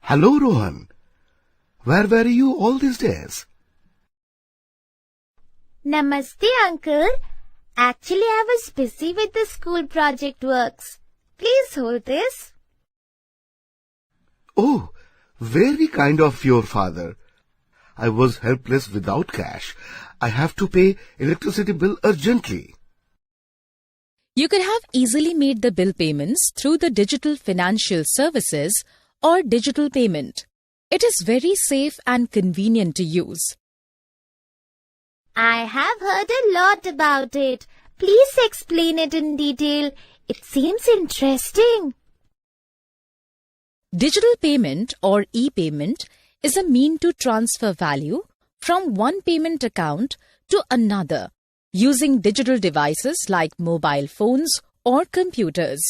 Hello, Rohan. Where were you all these days? Namaste, Uncle. Actually, I was busy with the school project works. Please hold this. Oh, very kind of your father. I was helpless without cash. I have to pay electricity bill urgently. You could have easily made the bill payments through the digital financial services or digital payment. It is very safe and convenient to use. I have heard a lot about it. Please explain it in detail. It seems interesting. Digital payment or e-payment is a mean to transfer value from one payment account to another using digital devices like mobile phones or computers.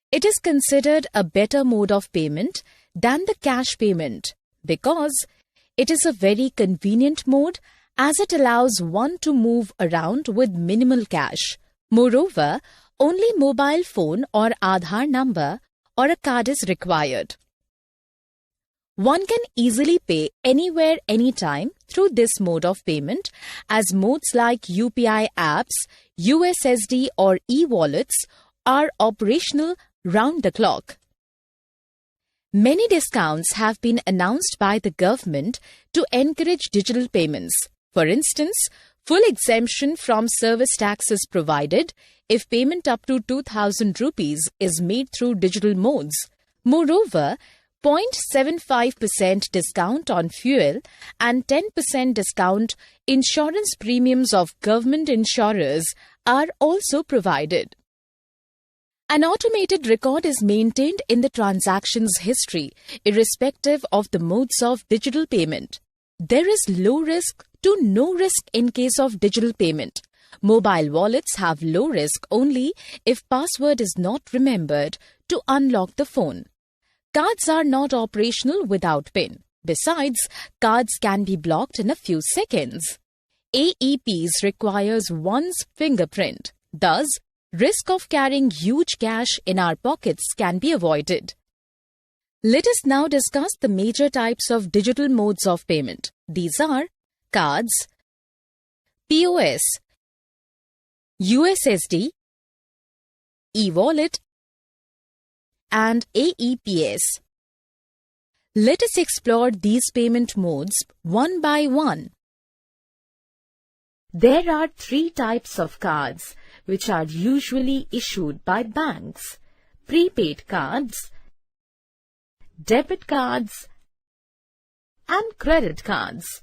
It is considered a better mode of payment than the cash payment because it is a very convenient mode as it allows one to move around with minimal cash. Moreover, only mobile phone or Aadhaar number or a card is required. One can easily pay anywhere, anytime through this mode of payment as modes like UPI apps, USSD or e-wallets are operational round the clock. Many discounts have been announced by the government to encourage digital payments. For instance, full exemption from service tax is provided if payment up to 2,000 rupees is made through digital modes. Moreover, 0.75% discount on fuel and 10% discount insurance premiums of government insurers are also provided. An automated record is maintained in the transaction's history, irrespective of the modes of digital payment. There is low risk to no risk in case of digital payment. Mobile wallets have low risk only if password is not remembered to unlock the phone. Cards are not operational without PIN. Besides, cards can be blocked in a few seconds. AEPs requires one's fingerprint. Thus, risk of carrying huge cash in our pockets can be avoided. Let us now discuss the major types of digital modes of payment. These are cards, POS, USSD, e-wallet, and AEPS. Let us explore these payment modes one by one. There are three types of cards which are usually issued by banks: prepaid cards, debit cards, and credit cards.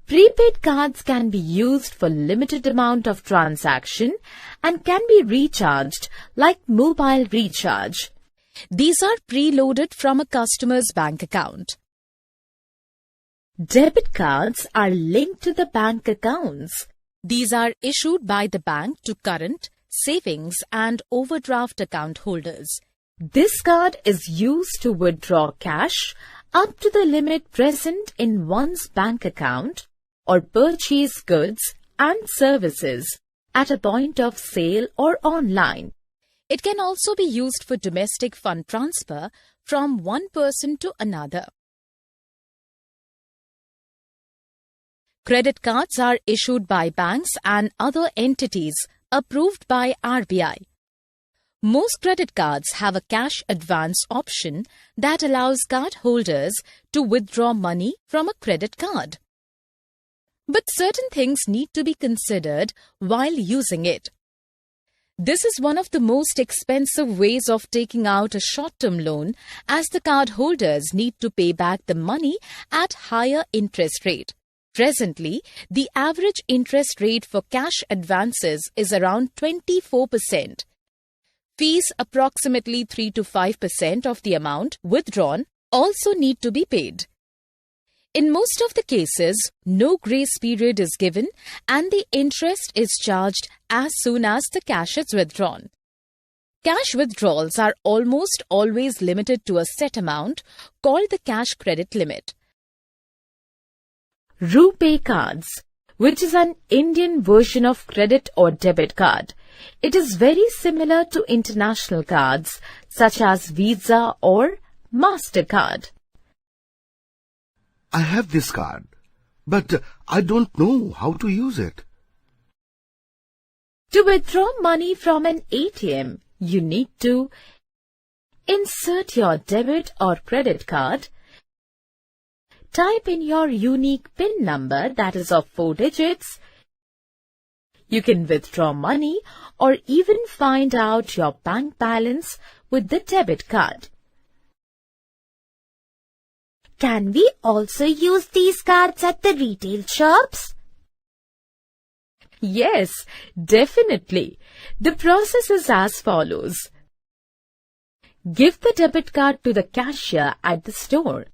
Prepaid cards can be used for limited amount of transaction and can be recharged like mobile recharge. These are preloaded from a customer's bank account. Debit cards are linked to the bank accounts. These are issued by the bank to current, savings and overdraft account holders. This card is used to withdraw cash up to the limit present in one's bank account or purchase goods and services at a point of sale or online. It can also be used for domestic fund transfer from one person to another. Credit cards are issued by banks and other entities approved by RBI. Most credit cards have a cash advance option that allows card holders to withdraw money from a credit card. But certain things need to be considered while using it. This is one of the most expensive ways of taking out a short-term loan, as the card holders need to pay back the money at higher interest rate. Presently, the average interest rate for cash advances is around 24%. Fees approximately 3 to 5% of the amount withdrawn also need to be paid. In most of the cases, no grace period is given and the interest is charged as soon as the cash is withdrawn. Cash withdrawals are almost always limited to a set amount called the cash credit limit. RuPay cards, which is an Indian version of credit or debit card, It is very similar to international cards such as Visa or MasterCard. I have this card, but I don't know how to use it. To withdraw money from an ATM, you need to insert your debit or credit card, type in your unique PIN number that is of 4 digits. You can withdraw money or even find out your bank balance with the debit card. Can we also use these cards at the retail shops? Yes, definitely. The process is as follows. Give the debit card to the cashier at the store.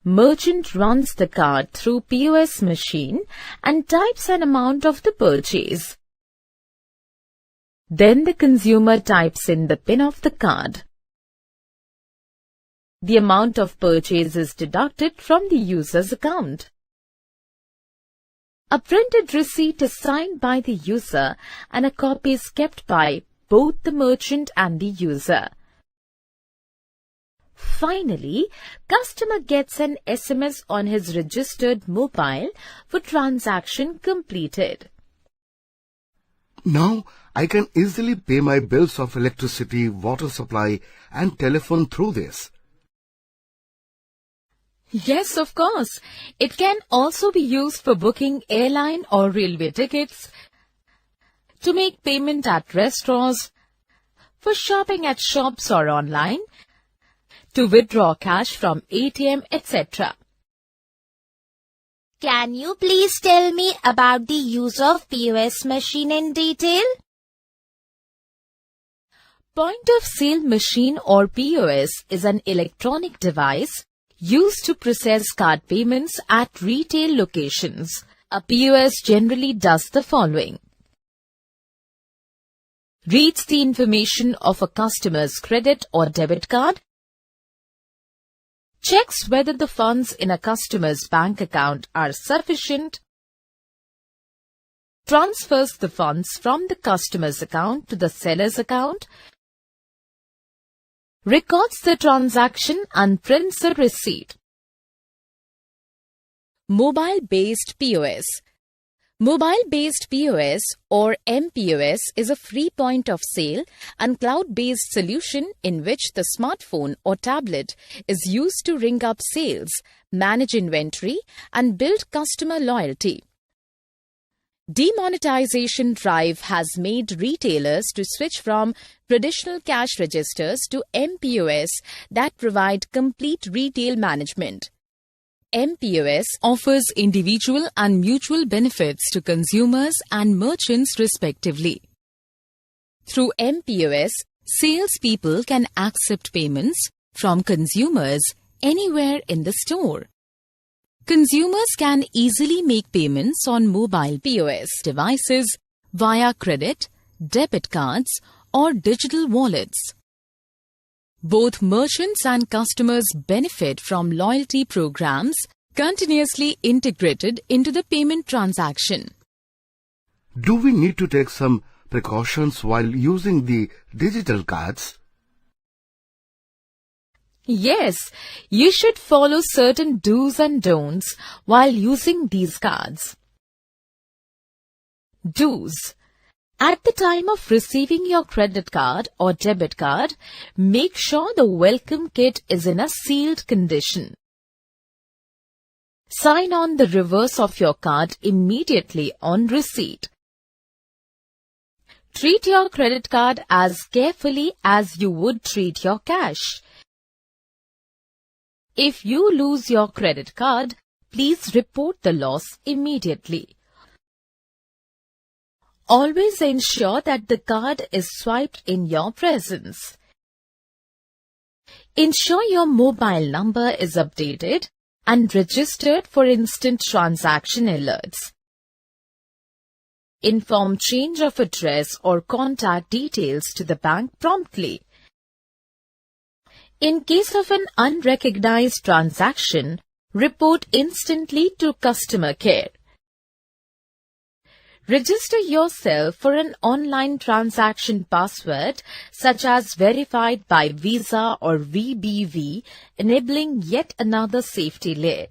Merchant runs the card through POS machine and types an amount of the purchase. Then the consumer types in the PIN of the card. The amount of purchase is deducted from the user's account. A printed receipt is signed by the user and a copy is kept by both the merchant and the user. Finally, customer gets an SMS on his registered mobile for transaction completed. Now I can easily pay my bills of electricity, water supply and telephone through this. Yes, of course. It can also be used for booking airline or railway tickets, to make payment at restaurants, for shopping at shops or online, to withdraw cash from ATM, etc. Can you please tell me about the use of POS machine in detail? Point of sale machine or POS is an electronic device used to process card payments at retail locations. A POS generally does the following. Reads the information of a customer's credit or debit card, checks whether the funds in a customer's bank account are sufficient, transfers the funds from the customer's account to the seller's account, records the transaction and prints a receipt. Mobile-based POS. Mobile-based POS or MPOS is a free point of sale and cloud-based solution in which the smartphone or tablet is used to ring up sales, manage inventory and build customer loyalty. Demonetization drive has made retailers to switch from traditional cash registers to MPOS that provide complete retail management. MPOS offers individual and mutual benefits to consumers and merchants respectively. Through MPOS, salespeople can accept payments from consumers anywhere in the store. Consumers can easily make payments on mobile POS devices via credit, debit cards, or digital wallets. Both merchants and customers benefit from loyalty programs continuously integrated into the payment transaction. Do we need to take some precautions while using the digital cards? Yes, you should follow certain do's and don'ts while using these cards. Do's. At the time of receiving your credit card or debit card, make sure the welcome kit is in a sealed condition. Sign on the reverse of your card immediately on receipt. Treat your credit card as carefully as you would treat your cash. If you lose your credit card, please report the loss immediately. Always ensure that the card is swiped in your presence. Ensure your mobile number is updated and registered for instant transaction alerts. Inform change of address or contact details to the bank promptly. In case of an unrecognized transaction, report instantly to customer care. Register yourself for an online transaction password such as verified by Visa or VBV, enabling yet another safety layer.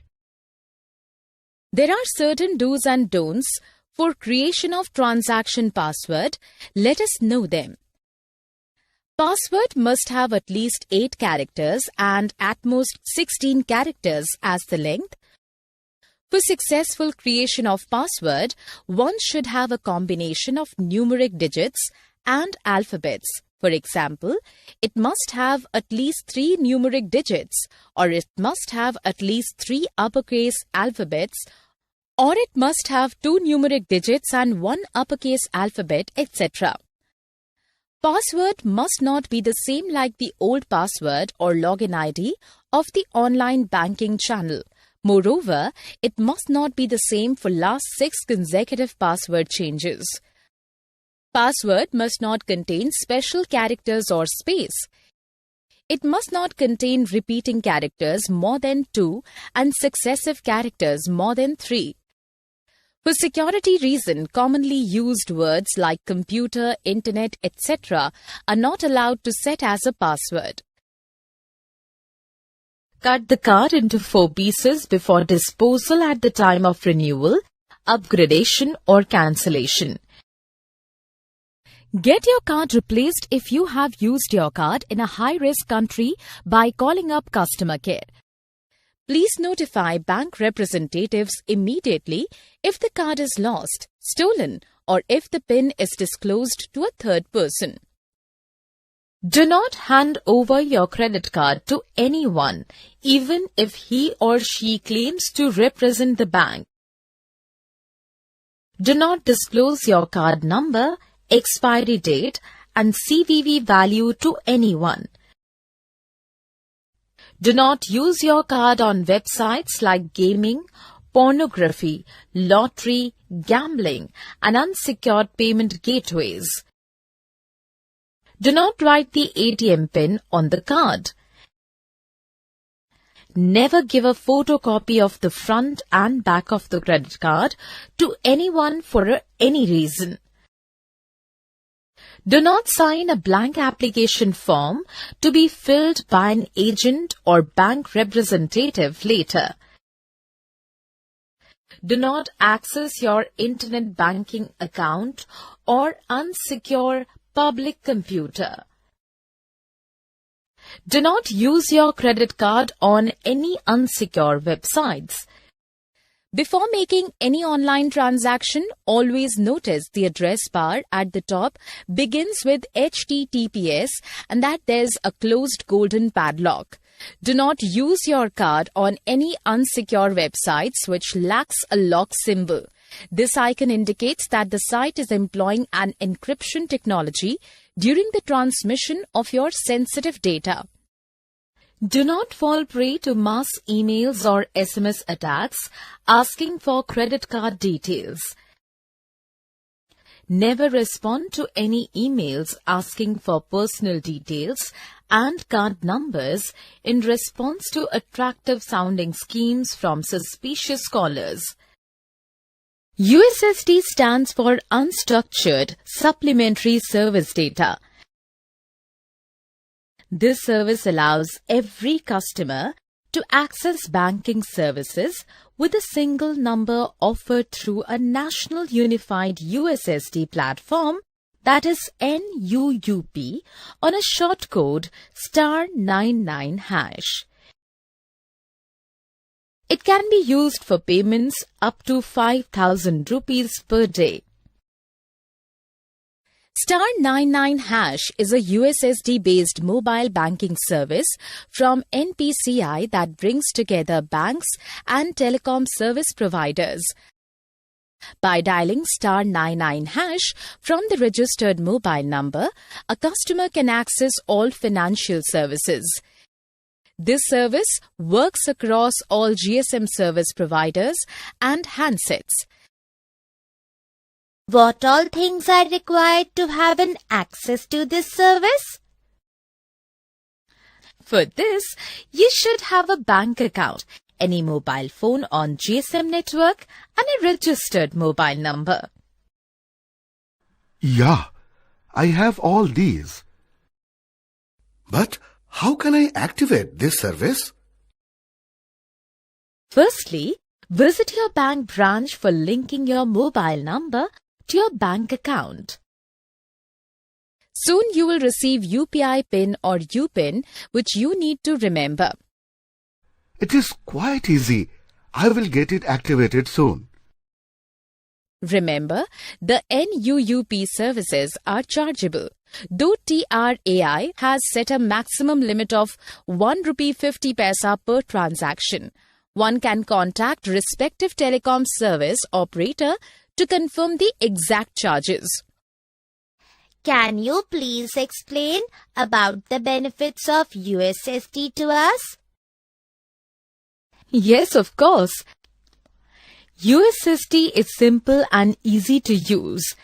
There are certain do's and don'ts for creation of transaction password. Let us know them. Password must have at least 8 characters and at most 16 characters as the length. For successful creation of password, one should have a combination of numeric digits and alphabets. For example, it must have at least 3 numeric digits, or it must have at least 3 uppercase alphabets, or it must have 2 numeric digits and 1 uppercase alphabet, etc. Password must not be the same like the old password or login ID of the online banking channel. Moreover, it must not be the same for last 6 consecutive password changes. Password must not contain special characters or space. It must not contain repeating characters more than 2 and successive characters more than 3. For security reason, commonly used words like computer, internet, etc. are not allowed to set as a password. Cut the card into 4 pieces before disposal at the time of renewal, upgradation or cancellation. Get your card replaced if you have used your card in a high-risk country by calling up customer care. Please notify bank representatives immediately if the card is lost, stolen, or if the PIN is disclosed to a third person. Do not hand over your credit card to anyone, even if he or she claims to represent the bank. Do not disclose your card number, expiry date, and CVV value to anyone. Do not use your card on websites like gaming, pornography, lottery, gambling, and unsecured payment gateways. Do not write the ATM PIN on the card. Never give a photocopy of the front and back of the credit card to anyone for any reason. Do not sign a blank application form to be filled by an agent or bank representative later. Do not access your internet banking account or unsecure public computer. Do not use your credit card on any unsecure websites. Before making any online transaction, always notice the address bar at the top begins with HTTPS and that there's a closed golden padlock. Do not use your card on any unsecure websites which lacks a lock symbol. This icon indicates that the site is employing an encryption technology during the transmission of your sensitive data. Do not fall prey to mass emails or SMS attacks asking for credit card details. Never respond to any emails asking for personal details and card numbers in response to attractive sounding schemes from suspicious callers. USSD stands for Unstructured Supplementary Service Data. This service allows every customer to access banking services with a single number offered through a national unified USSD platform, that is NUUP, on a short code *99#. It can be used for payments up to 5,000 rupees per day. *99# is a USSD-based mobile banking service from NPCI that brings together banks and telecom service providers. By dialing *99# from the registered mobile number, a customer can access all financial services. This service works across all GSM service providers and handsets. What all things are required to have an access to this service? For this, you should have a bank account, any mobile phone on GSM network, and a registered mobile number. Yeah, I have all these. But how can I activate this service? Firstly, visit your bank branch for linking your mobile number to your bank account. Soon you will receive UPI PIN or UPIN, which you need to remember. It is quite easy. I will get it activated soon. Remember, the NUUP services are chargeable. Though TRAI has set a maximum limit of 1 rupee 50 paisa per transaction, one can contact respective telecom service operator to confirm the exact charges. Can you please explain about the benefits of USSD to us? Yes, of course. USSD is simple and easy to use.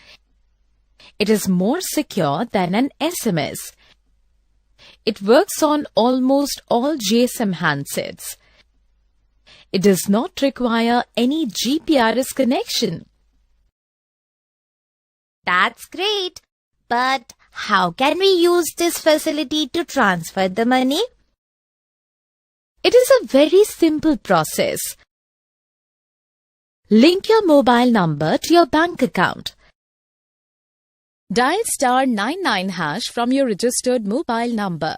It is more secure than an SMS. It works on almost all GSM handsets. It does not require any GPRS connection. That's great. But how can we use this facility to transfer the money? It is a very simple process. Link your mobile number to your bank account. Dial *99# from your registered mobile number.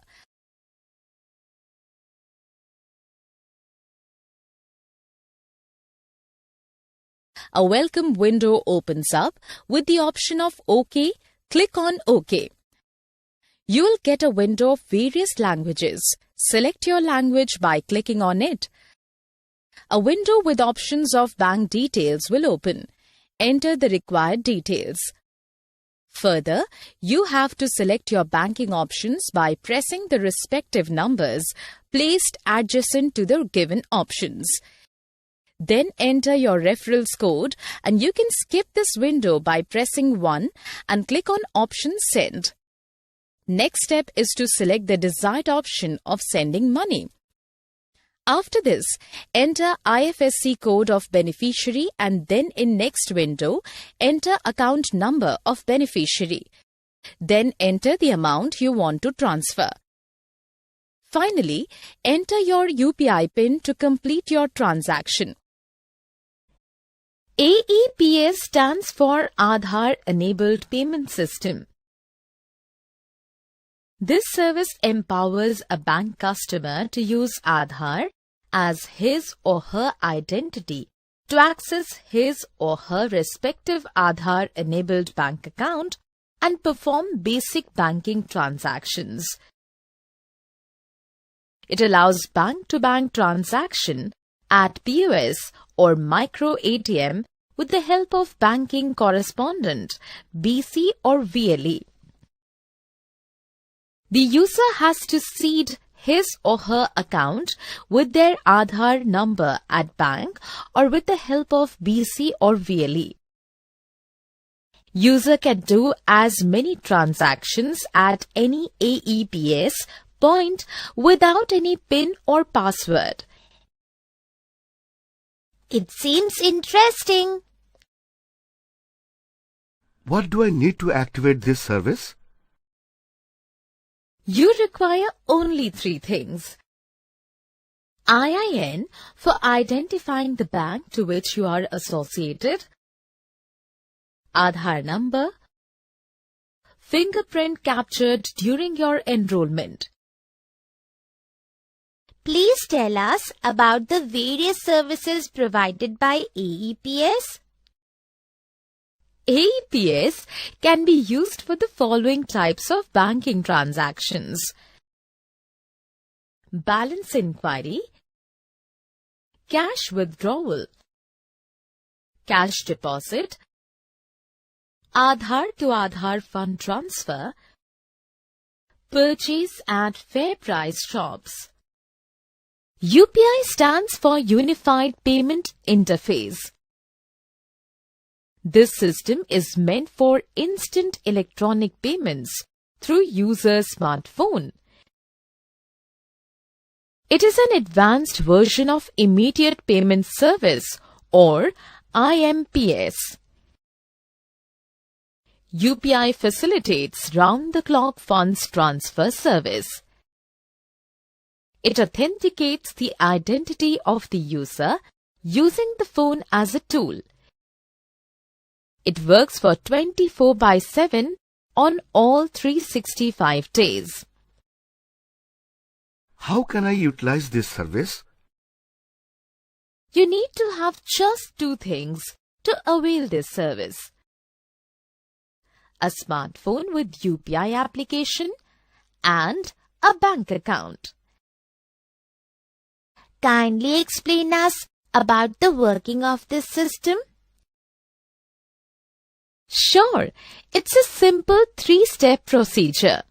A welcome window opens up with the option of OK. Click on OK. You will get a window of various languages. Select your language by clicking on it. A window with options of bank details will open. Enter the required details. Further, you have to select your banking options by pressing the respective numbers placed adjacent to the given options. Then enter your referrals code and you can skip this window by pressing 1 and click on option Send. Next step is to select the desired option of sending money. After this, enter IFSC code of beneficiary and then in next window, enter account number of beneficiary. Then enter the amount you want to transfer. Finally, enter your UPI PIN to complete your transaction. AEPS stands for Aadhaar Enabled Payment System. This service empowers a bank customer to use Aadhaar as his or her identity to access his or her respective Aadhaar-enabled bank account and perform basic banking transactions. It allows bank-to-bank transaction at POS or micro ATM with the help of banking correspondent, BC or VLE. The user has to seed his or her account with their Aadhaar number at bank or with the help of BC or VLE. User can do as many transactions at any AEPS point without any PIN or password. It seems interesting. What do I need to activate this service? You require only 3 things. IIN for identifying the bank to which you are associated, Aadhaar number, fingerprint captured during your enrollment. Please tell us about the various services provided by AEPS. AEPS can be used for the following types of banking transactions: balance inquiry, cash withdrawal, cash deposit, Aadhaar to Aadhaar fund transfer, purchase at fair price shops. UPI stands for Unified Payment Interface. This system is meant for instant electronic payments through user's smartphone. It is an advanced version of Immediate Payment Service or IMPS. UPI facilitates round-the-clock funds transfer service. It authenticates the identity of the user using the phone as a tool. It works for 24/7 on all 365 days. How can I utilize this service? You need to have just two things to avail this service: a smartphone with UPI application and a bank account. Kindly explain us about the working of this system. Sure, it's a simple three-step procedure.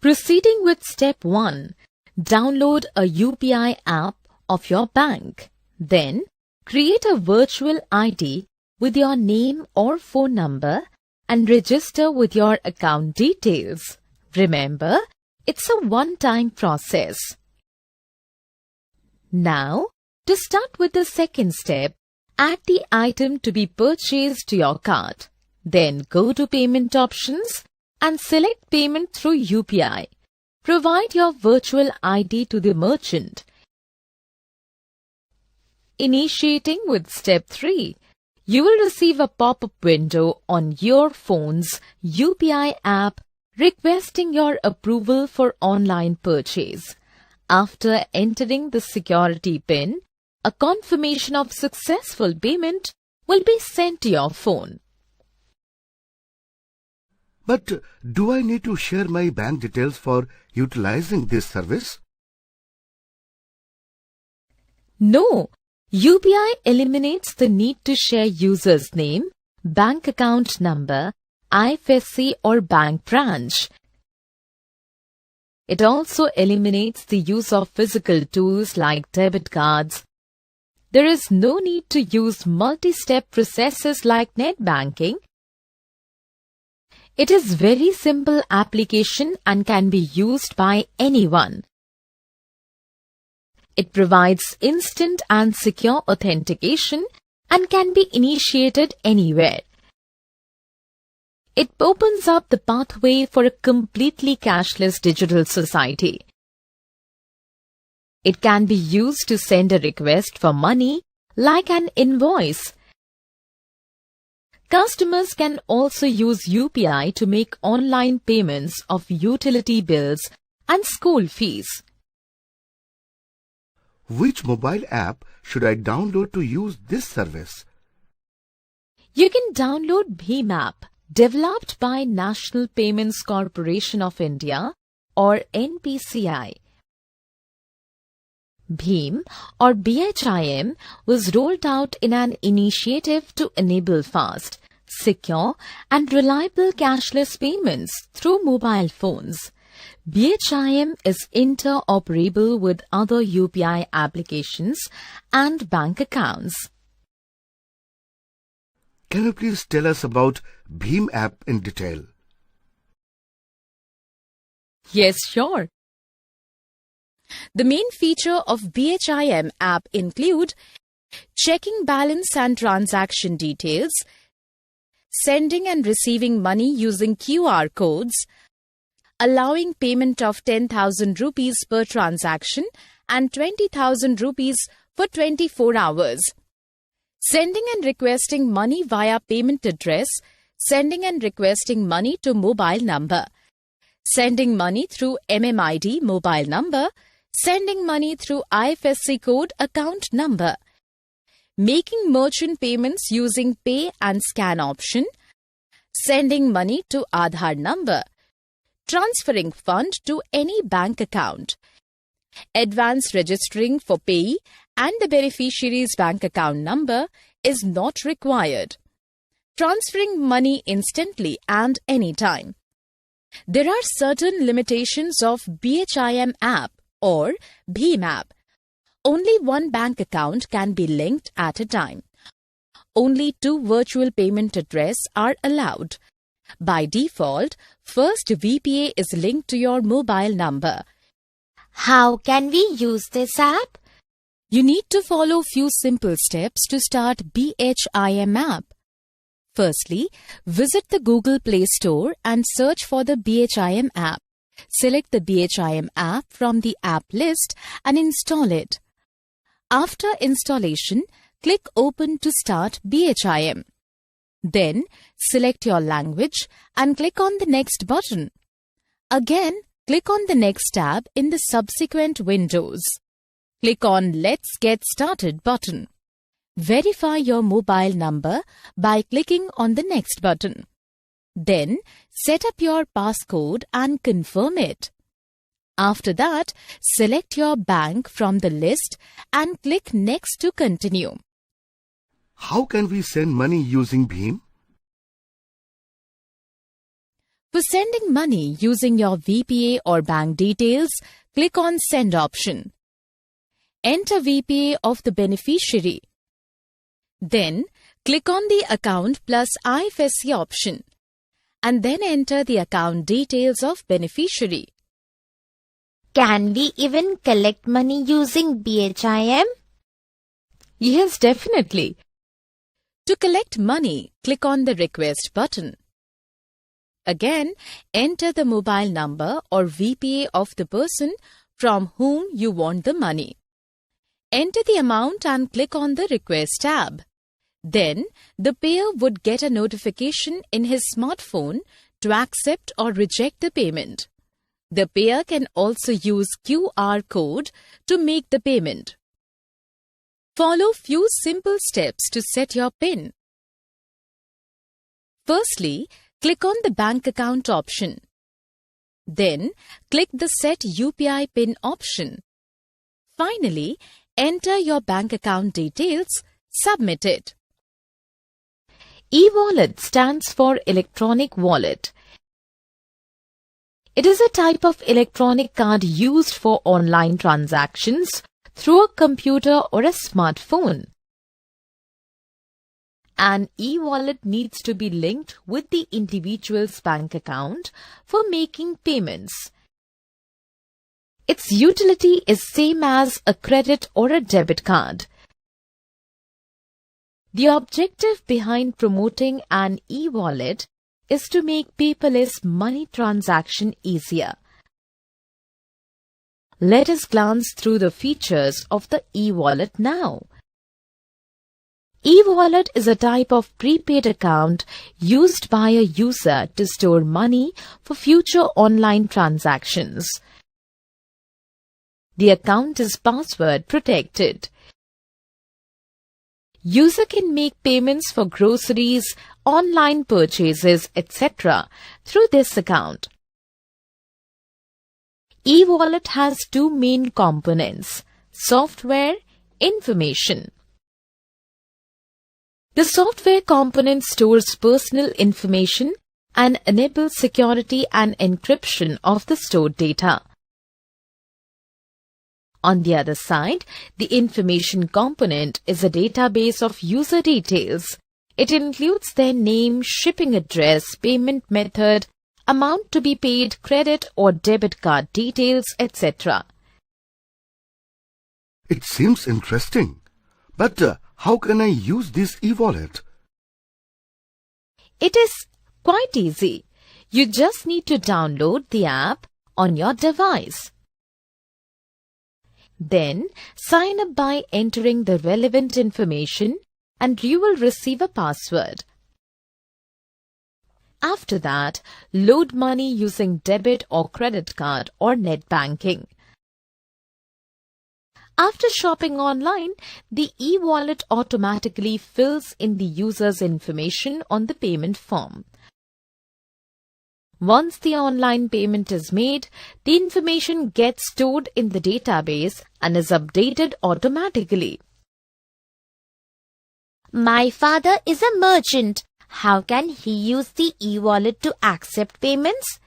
Proceeding with step 1, download a UPI app of your bank. Then, create a virtual ID with your name or phone number and register with your account details. Remember, it's a one-time process. Now, to start with the second step, add the item to be purchased to your cart. Then go to Payment Options and select Payment through UPI. Provide your virtual ID to the merchant. Initiating with step 3, you will receive a pop-up window on your phone's UPI app requesting your approval for online purchase. After entering the security PIN, a confirmation of successful payment will be sent to your phone. But do I need to share my bank details for utilizing this service? No, UPI eliminates the need to share user's name, bank account number, IFSC or bank branch. It also eliminates the use of physical tools like debit cards. There is no need to use multi-step processes like net banking. It is very simple application and can be used by anyone. It provides instant and secure authentication and can be initiated anywhere. It opens up the pathway for a completely cashless digital society. It can be used to send a request for money, like an invoice. Customers can also use UPI to make online payments of utility bills and school fees. Which mobile app should I download to use this service? You can download Bheem app, developed by National Payments Corporation of India or NPCI. Bheem or BHIM was rolled out in an initiative to enable fast, secure and reliable cashless payments through mobile phones. BHIM is interoperable with other UPI applications and bank accounts. Can you please tell us about Bheem app in detail? Yes, sure. The main feature of BHIM app include checking balance and transaction details, sending and receiving money using QR codes, allowing payment of 10,000 rupees per transaction and 20,000 rupees for 24 hours. Sending and requesting money via payment address, sending and requesting money to mobile number, sending money through MMID mobile number, sending money through IFSC code account number, making merchant payments using pay and scan option, sending money to Aadhaar number, transferring fund to any bank account, advance registering for payee and the beneficiary's bank account number is not required. Transferring money instantly and anytime. There are certain limitations of BHIM app or Bheem app. Only one bank account can be linked at a time. Only 2 virtual payment addresses are allowed. By default, first VPA is linked to your mobile number. How can we use this app? You need to follow few simple steps to start BHIM app. Firstly, visit the Google Play Store and search for the BHIM app. Select the BHIM app from the app list and install it. After installation, click Open to start BHIM. Then, select your language and click on the Next button. Again, click on the Next tab in the subsequent windows. Click on Let's Get Started button. Verify your mobile number by clicking on the Next button. Then, set up your passcode and confirm it. After that, select your bank from the list and click Next to continue. How can we send money using Bhim? For sending money using your VPA or bank details, click on Send option. Enter VPA of the beneficiary. Then, click on the Account plus IFSC option and then enter the account details of beneficiary. Can we even collect money using BHIM? Yes, definitely. To collect money, click on the Request button. Again, enter the mobile number or VPA of the person from whom you want the money. Enter the amount and click on the Request tab. Then, the payer would get a notification in his smartphone to accept or reject the payment. The payer can also use QR code to make the payment. Follow few simple steps to set your PIN. Firstly, click on the Bank Account option. Then, click the Set UPI PIN option. Finally, enter your bank account details, submit it. E-wallet stands for electronic wallet. It is a type of electronic card used for online transactions through a computer or a smartphone. An e-wallet needs to be linked with the individual's bank account for making payments. Its utility is same as a credit or a debit card. The objective behind promoting an e-wallet is to make paperless money transaction easier. Let us glance through the features of the e-wallet now. E-wallet is a type of prepaid account used by a user to store money for future online transactions. The account is password protected. User can make payments for groceries, online purchases, etc. through this account. E-wallet has two main components: software, information. The software component stores personal information and enables security and encryption of the stored data. On the other side, the information component is a database of user details. It includes their name, shipping address, payment method, amount to be paid, credit or debit card details, etc. It seems interesting. But how can I use this e-wallet? It is quite easy. You just need to download the app on your device. Then, sign up by entering the relevant information and you will receive a password. After that, load money using debit or credit card or net banking. After shopping online, the e-wallet automatically fills in the user's information on the payment form. Once the online payment is made, the information gets stored in the database and is updated automatically. My father is a merchant. How can he use the e-wallet to accept payments?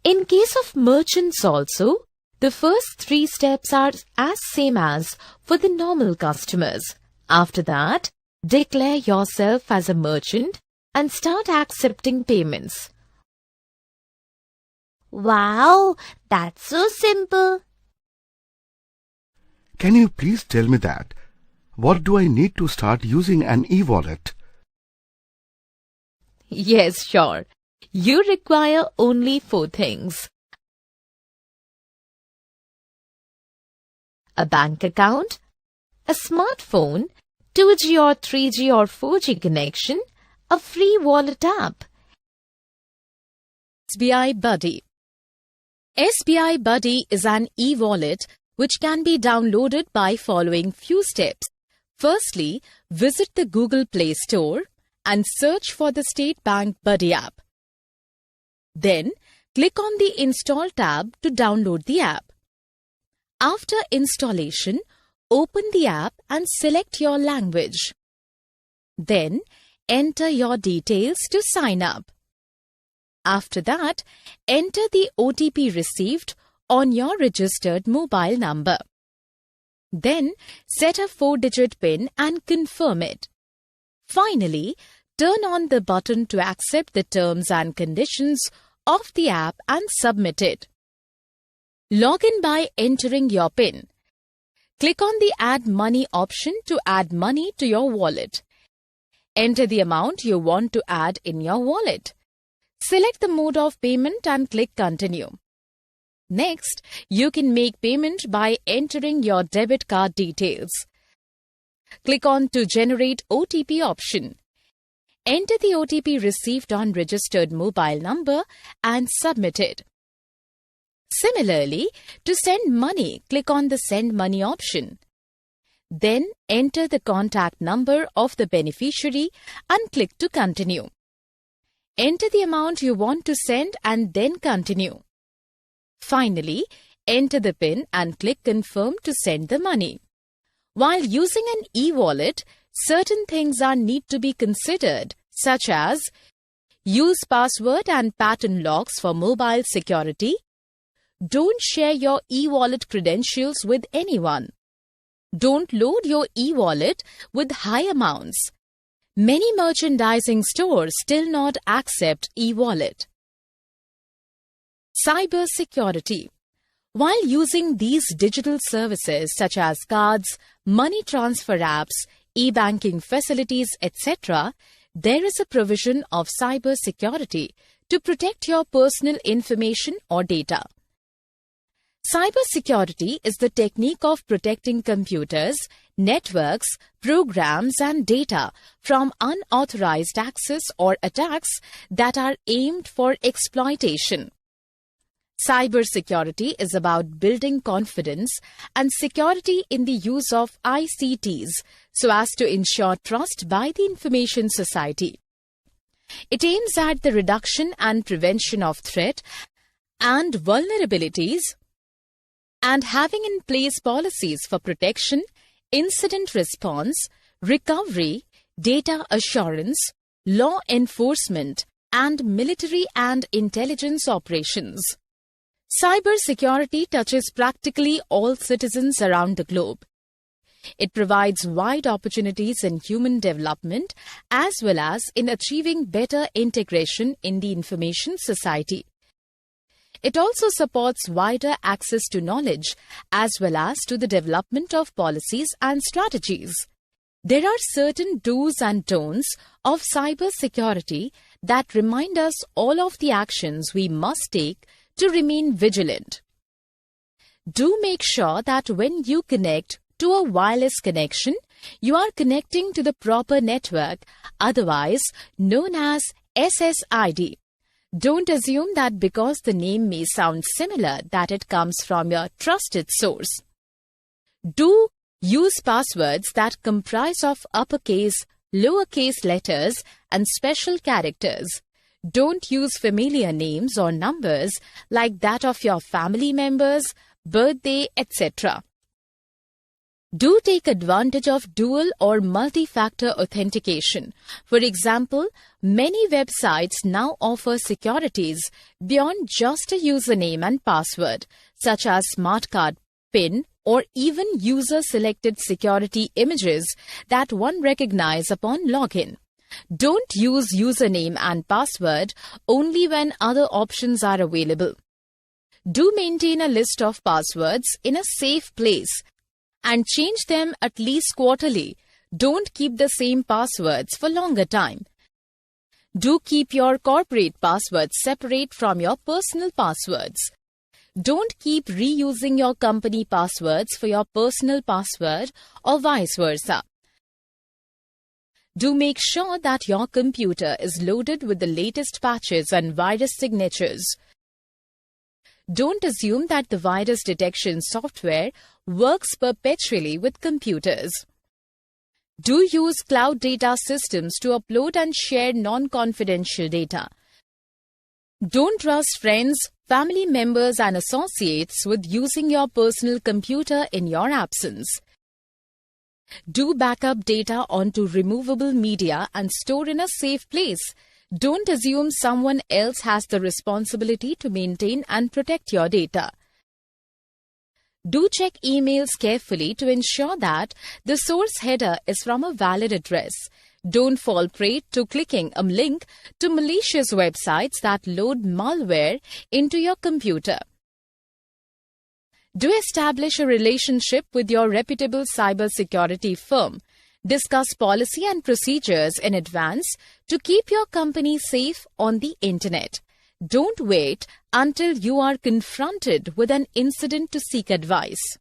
In case of merchants also, the first 3 steps are as same as for the normal customers. After that, declare yourself as a merchant and start accepting payments. Wow, that's so simple. Can you please tell me that? What do I need to start using an e-wallet? Yes, sure. You require only 4 things: a bank account, a smartphone, 2G or 3G or 4G connection, a free wallet app. SBI Buddy. SBI Buddy is an e-wallet which can be downloaded by following few steps. Firstly, visit the Google Play Store and search for the State Bank Buddy app. Then, click on the Install tab to download the app. After installation, open the app and select your language. Then, enter your details to sign up. After that, enter the OTP received on your registered mobile number. Then, set a 4-digit PIN and confirm it. Finally, turn on the button to accept the terms and conditions of the app and submit it. Log in by entering your PIN. Click on the Add Money option to add money to your wallet. Enter the amount you want to add in your wallet. Select the mode of payment and click Continue. Next, you can make payment by entering your debit card details. Click on to Generate OTP option. Enter the OTP received on registered mobile number and submit it. Similarly, to send money, click on the Send Money option. Then enter the contact number of the beneficiary and click to Continue. Enter the amount you want to send and then continue. Finally, enter the PIN and click Confirm to send the money. While using an e-wallet, certain things are need to be considered, such as use password and pattern locks for mobile security. Don't share your e-wallet credentials with anyone. Don't load your e-wallet with high amounts. Many merchandising stores still not accept e-wallet. Cyber security. While using these digital services such as cards, money transfer apps, e-banking facilities, etc., there is a provision of cyber security to protect your personal information or data. Cybersecurity is the technique of protecting computers, networks, programs and data from unauthorized access or attacks that are aimed for exploitation. Cybersecurity is about building confidence and security in the use of ICTs so as to ensure trust by the information society. It aims at the reduction and prevention of threat and vulnerabilities and having in place policies for protection, incident response, recovery, data assurance, law enforcement, and military and intelligence operations. Cybersecurity touches practically all citizens around the globe. It provides wide opportunities in human development as well as in achieving better integration in the information society. It also supports wider access to knowledge as well as to the development of policies and strategies. There are certain do's and don'ts of cybersecurity that remind us all of the actions we must take to remain vigilant. Do make sure that when you connect to a wireless connection, you are connecting to the proper network, otherwise known as SSID. Don't assume that because the name may sound similar that it comes from your trusted source. Do use passwords that comprise of uppercase, lowercase letters and special characters. Don't use familiar names or numbers like that of your family members, birthday, etc. Do take advantage of dual or multi-factor authentication. For example, many websites now offer securities beyond just a username and password, such as smart card PIN or even user-selected security images that one recognizes upon login. Don't use username and password only when other options are available. Do maintain a list of passwords in a safe place and change them at least quarterly. Don't keep the same passwords for longer time. Do keep your corporate passwords separate from your personal passwords. Don't keep reusing your company passwords for your personal password or vice versa. Do make sure that your computer is loaded with the latest patches and virus signatures. Don't assume that the virus detection software works perpetually with computers. Do use cloud data systems to upload and share non-confidential data. Don't trust friends, family members and associates with using your personal computer in your absence. Do backup data onto removable media and store in a safe place. Don't assume someone else has the responsibility to maintain and protect your data. Do check emails carefully to ensure that the source header is from a valid address. Don't fall prey to clicking a link to malicious websites that load malware into your computer. Do establish a relationship with your reputable cybersecurity firm. Discuss policy and procedures in advance to keep your company safe on the internet. Don't wait until you are confronted with an incident to seek advice.